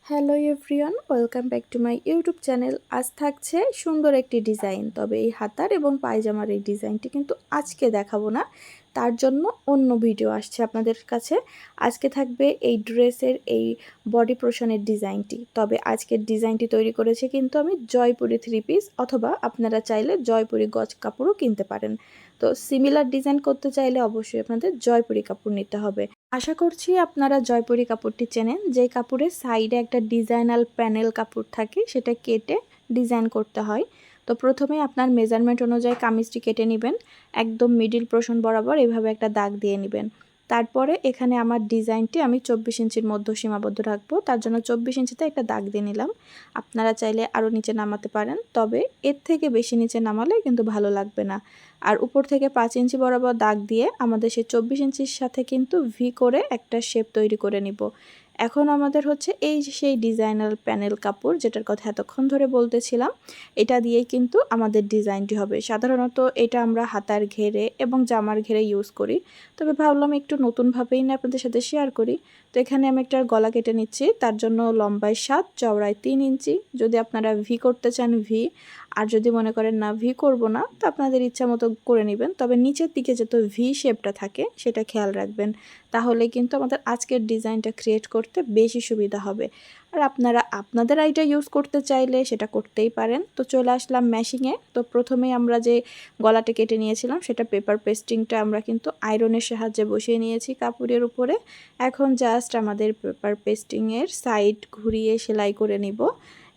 Hello everyone, welcome back to my YouTube channel. আজ থাকছে সুন্দর একটি ডিজাইন, তবে এই হাতার এবং পায়জামার এই ডিজাইনটি কিন্তু আজকে দেখাবো না, তার জন্য অন্য ভিডিও আসছে আপনাদের কাছে। আজকে থাকবে এই ড্রেসের এই বডি পোর্শনের ডিজাইনটি। তবে আজকের ডিজাইনটি তৈরি করেছে কিন্তু আমি জয়পুরি 3 পিস, অথবা আপনারা চাইলে জয়পুরি গজ কাপড়ও কিনতে পারেন। তো সিমিলার ডিজাইন করতে চাইলে অবশ্যই আপনাদের জয়পুরি কাপড় নিতে হবে। আশা করছি আপনারা জয়পুরি কাপড়টি চেনেন, যে কাপড়ের সাইডে একটা ডিজাইনাল প্যানেল কাপড় থাকে, সেটা কেটে ডিজাইন করতে হয়। তো প্রথমে আপনার মেজারমেন্ট অনুযায়ী কামিজটি কেটে নেবেন, একদম মিডিল পোর্শন বরাবর এভাবে একটা দাগ দিয়ে নেবেন। তারপরে এখানে আমার ডিজাইনটি আমি 24 ইঞ্চির মধ্যে সীমাবদ্ধ রাখবো, তার জন্য 24 ইঞ্চিতে একটা দাগ দিয়ে নিলাম। আপনারা চাইলে আরও নিচে নামাতে পারেন, তবে এর থেকে বেশি নিচে নামালে কিন্তু ভালো লাগবে না। আর উপর থেকে 5 ইঞ্চি বরাবর দাগ দিয়ে আমাদের সেই 24 ইঞ্চির সাথে কিন্তু ভি করে একটা শেপ তৈরি করে নিব। এখন আমাদের হচ্ছে এই যে সেই ডিজাইনার প্যানেল কাপড়, যেটার কথা এতক্ষণ ধরে বলতেছিলাম, এটা দিয়েই কিন্তু আমাদের ডিজাইনটি হবে। সাধারণত এটা আমরা হাতার ঘেরে এবং জামার ঘেরে ইউজ করি, তবে ভাবলাম একটু নতুনভাবেই না আপনাদের সাথে শেয়ার করি। তো এখানে আমি একটা গলা কেটে নিচ্ছি, তার জন্য লম্বায় 7, চওড়ায় 3 ইঞ্চি। যদি আপনারা ভি করতে চান ভি, আর যদি মনে করেন না ভি করব না, তো আপনাদের ইচ্ছা মতো করে নেবেন। তবে নিচের দিকে যত ভি শেপটা থাকে সেটা খেয়াল রাখবেন, তাহলে কিন্তু আমাদের আজকের ডিজাইনটা ক্রিয়েট করতে বেশি সুবিধা হবে। আর আপনারা আপনাদের আইডিয়া ইউজ করতে চাইলে সেটা করতেই পারেন। তো চলে আসলাম ম্যাশিংয়ে। তো প্রথমেই আমরা যে গলাটা কেটে নিয়েছিলাম সেটা পেপার পেস্টিংটা আমরা কিন্তু আয়রনের সাহায্যে বসিয়ে নিয়েছি কাপড়ের উপরে। এখন জাস্ট আমাদের পেপার পেস্টিংয়ের সাইড ঘুরিয়ে সেলাই করে নিব।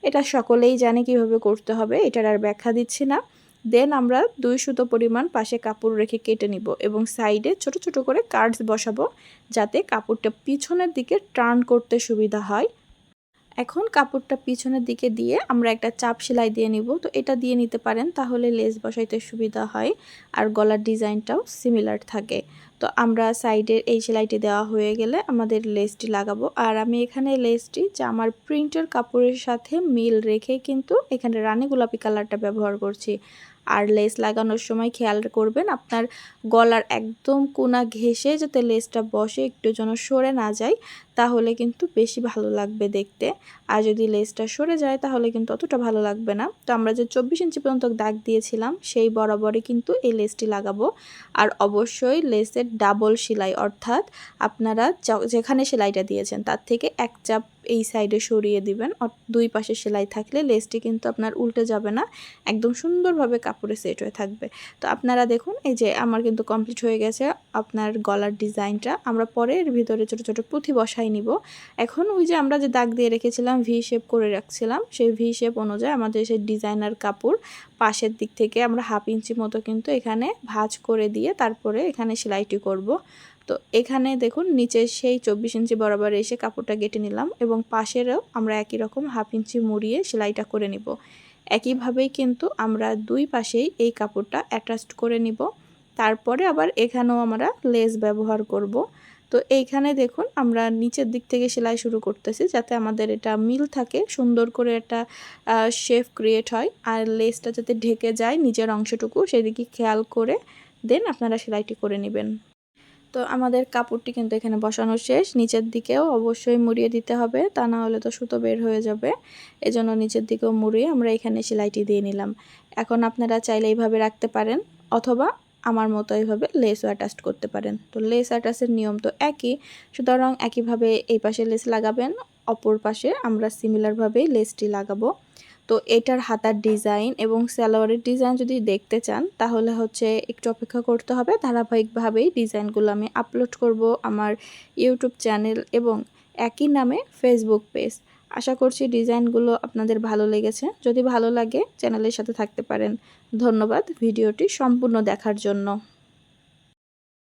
এটা সকলেই জানে কিভাবে করতে হবে, এটার আর ব্যাখ্যা দিচ্ছি না। দেন আমরা 2 সুতো পরিমাণ পাশে কাপড় রেখে কেটে নিব এবং সাইডে ছোট ছোট করে কার্ডস বসাবো, যাতে কাপড়টা পিছনের দিকে টার্ন করতে সুবিধা হয়। এখন কাপড়টা পিছনের দিকে দিয়ে আমরা একটা চাপ সেলাই দিয়ে নিব। তো এটা দিয়ে নিতে পারেন, তাহলে লেস বসাইতে সুবিধা হয় আর গলার ডিজাইনটাও সিমিলার থাকে। তো আমরা সাইডের এই সেলাইটি দেওয়া হয়ে গেলে আমাদের লেসটি লাগাবো। আর আমি এখানে লেসটি জামার প্রিন্টের কাপড়ের সাথে মিল রেখে কিন্তু এখানে রানী গোলাপি কালারটা ব্যবহার করছি। আর লেস লাগানোর সময় খেয়াল করবেন আপনার গলার একদম কোনা ঘেঁষে যাতে লেসটা বসে, একটু যেন সরে না যায়, তাহলে কিন্তু বেশি ভালো লাগবে দেখতে। আর যদি লেসটা সরে যায় তাহলে কিন্তু অতটা ভালো লাগবে না। তো আমরা যে 24 ইঞ্চি পর্যন্ত দাগ দিয়েছিলাম সেই বরাবরই কিন্তু এই লেসটি লাগাবো। আর অবশ্যই লেসের ডাবল সেলাই, অর্থাৎ আপনারা যেখানে সেলাইটা দিয়েছেন তার থেকে এক চাপ এই সাইডে সরিয়ে দিবেন। দুই পাশে সেলাই থাকলে লেসটি কিন্তু আপনার উল্টে যাবে না, একদম সুন্দরভাবে কাপড়ে সেট হয়ে থাকবে। তো আপনারা দেখুন, এই যে আমার কিন্তু কমপ্লিট হয়ে গেছে আপনার গলার ডিজাইনটা। আমরা পরে এর ভিতরে ছোট ছোট পুঁথি বসাই নিব। এখন ওই যে আমরা যে দাগ দিয়ে রেখেছিলাম, ভি শেপ করে রাখছিলাম, সেই ভি শেপ অনুযায়ী আমাদের সেই ডিজাইনার কাপড় পাশের দিক থেকে আমরা 1/2 ইঞ্চি মতো কিন্তু এখানে ভাঁজ করে দিয়ে তারপরে এখানে সেলাইটি করব। তো এখানে দেখুন নিচে সেই 24 ইঞ্চি বরাবর এসে কাপড়টা কেটে নিলাম এবং পাশেরও আমরা একই রকম 1/2 ইঞ্চি মুড়িয়ে সেলাইটা করে নিব। একইভাবেই কিন্তু আমরা দুই পাশেই এই কাপড়টা অ্যাটাচড করে নিব। তারপরে আবার এখানেও আমরা লেস ব্যবহার করব। তো এইখানে দেখুন আমরা নিচের দিক থেকে সেলাই শুরু করতেছি, যাতে আমাদের এটা মিল থাকে, সুন্দর করে একটা শেপ ক্রিয়েট হয় আর লেসটা যাতে ঢেকে যায় নিচের অংশটুকু, সেদিকে খেয়াল করে দেন আপনারা সেলাইটি করে নেবেন। তো আমাদের কাপড়টি কিন্তু এখানে বসানো শেষ। নিচের দিকেও অবশ্যই মুড়িয়ে দিতে হবে, তা না হলে তো সুতো বের হয়ে যাবে। এজন্য নিচের দিকেও মুড়িয়ে আমরা এখানে সেলাইটি দিয়ে নিলাম। এখন আপনারা চাইলে এইভাবে রাখতে পারেন, অথবা আমার মতো এইভাবে লেসও অ্যাটাচ করতে পারেন। তো লেস অ্যাটাচের নিয়ম তো একই, সুতরাং একইভাবে এই পাশে লেস লাগাবেন, অপর পাশে আমরা সিমিলারভাবেই লেসটি লাগাবো। তো এটার হাতার ডিজাইন এবং সালোয়ারের ডিজাইন যদি দেখতে চান তাহলে হচ্ছে একটু অপেক্ষা করতে হবে। ধারাবাহিকভাবেই ডিজাইনগুলো আমি আপলোড করব আমার ইউটিউব চ্যানেল এবং একই নামে ফেসবুক পেজ। আশা করছি ডিজাইনগুলো আপনাদের ভালো লেগেছে। যদি ভালো লাগে চ্যানেলের সাথে থাকতে পারেন। ধন্যবাদ ভিডিওটি সম্পূর্ণ দেখার জন্য।